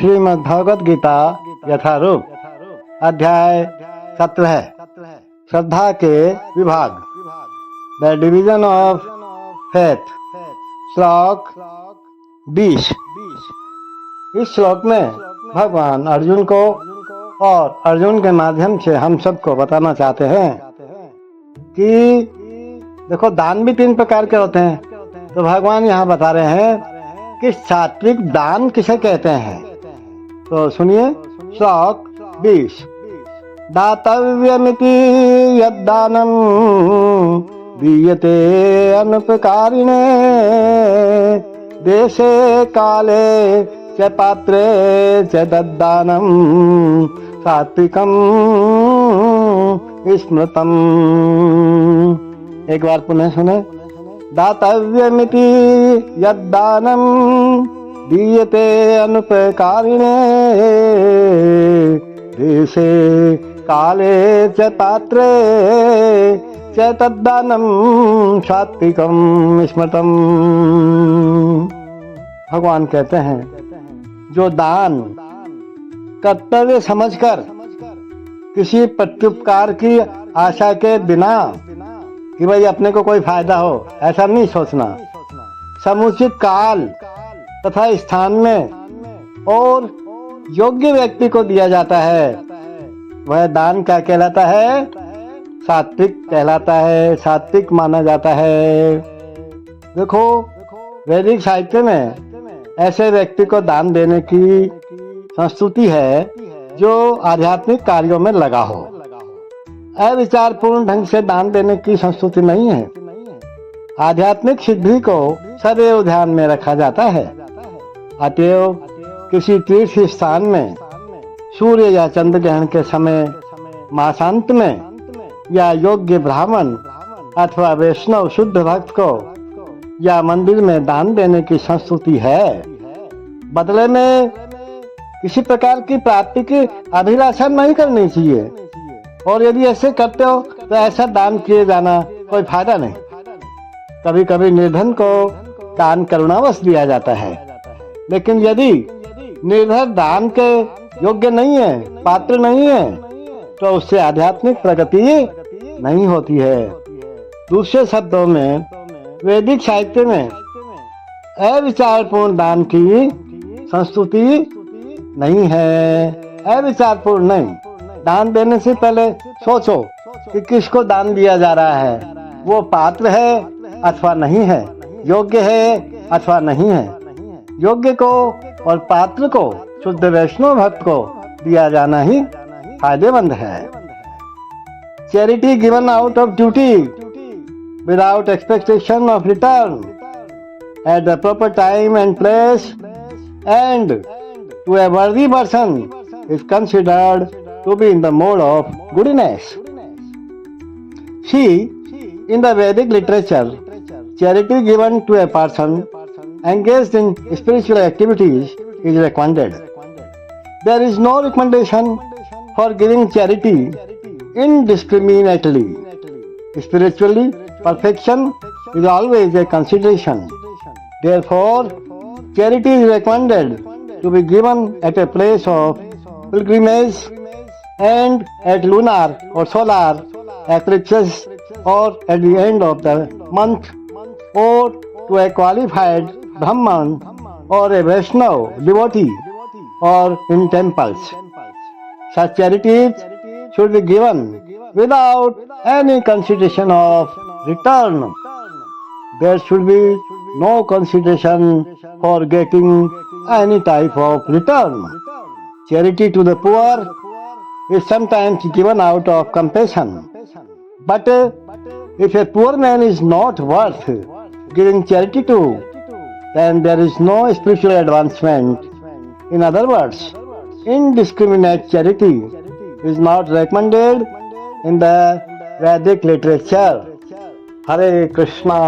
श्रीमद् भगवद गीता यथारूप अध्याय 17 श्रद्धा के विभाग द डिवीजन ऑफ फेथ श्लोक 20। इस श्लोक में भगवान अर्जुन को और अर्जुन के माध्यम से हम सबको बताना चाहते हैं कि देखो दान भी 3 प्रकार के होते हैं। तो भगवान यहाँ बता रहे हैं कि सात्विक दान किसे कहते हैं। तो सुनिए श्लोक 20। दातव्यमिति यद्दानं दीयते अनुपकारिणे देशे काले च पात्रे च तद्दानं सात्विकं स्मृतम्। एक बार पुनः सुने। दातव्यमिति यद्दानं दीयते अनुपकारिणे देशे काले च पात्रे च तद्दानं सात्विकं स्मृतम्। भगवान कहते हैं जो दान कर्तव्य समझकर किसी प्रत्युपकार की आशा के बिना कि भाई अपने को कोई फायदा हो ऐसा नहीं सोचना, समुचित काल तथा स्थान में और योग्य व्यक्ति को दिया जाता है, वह दान क्या कहलाता है? सात्विक कहलाता है, सात्विक माना जाता है। देखो वैदिक साहित्य में ऐसे व्यक्ति को दान देने की संस्तुति है जो आध्यात्मिक कार्यों में लगा हो। अविचारपूर्ण ढंग से दान देने की संस्तुति नहीं है। आध्यात्मिक सिद्धि को सदैव ध्यान में रखा जाता है। अतएव किसी तीर्थ स्थान में सूर्य या चंद्र ग्रहण के समय मासांत में या योग्य ब्राह्मण अथवा वैष्णव शुद्ध भक्त को या मंदिर में दान देने की संस्तुति है। बदले में किसी प्रकार की प्राप्ति की अभिलाषा नहीं करनी चाहिए, और यदि ऐसे करते हो तो ऐसा दान किए जाना कोई फायदा नहीं। कभी कभी निर्धन को दान करुणावश दिया जाता है, लेकिन यदि निर्धन दान के योग्य नहीं है, पात्र नहीं है, तो उससे आध्यात्मिक प्रगति नहीं होती है। दूसरे शब्दों में वैदिक साहित्य में अविचारपूर्ण दान की संस्तुति नहीं है। अविचारपूर्ण नहीं। दान देने से पहले सोचो कि किसको दान दिया जा रहा है, वो पात्र है अथवा नहीं है, योग्य है अथवा नहीं है। योग्य को और पात्र को शुद्ध वैष्णव भक्त को दिया जाना ही फायदेमंद है। Charity given out of duty without expectation of return at the proper time and place and to a worthy person is considered to be in the mode of goodness. See, in the Vedic literature, charity given to a person engaged in spiritual activities is recommended. There is no recommendation for giving charity indiscriminately. Spiritually, perfection is always a consideration. Therefore, charity is recommended to be given at a place of pilgrimage and at lunar or solar eclipses or at the end of the month, or to a qualified Brahman or a Vaishnav devotee, or in temples. Such charities should be given without any consideration of return. There should be no consideration for getting any type of return. Charity to the poor is sometimes given out of compassion. But if a poor man is not worth giving charity to, then there is no spiritual advancement. In other words, indiscriminate charity is not recommended in the Vedic literature. Hare Krishna.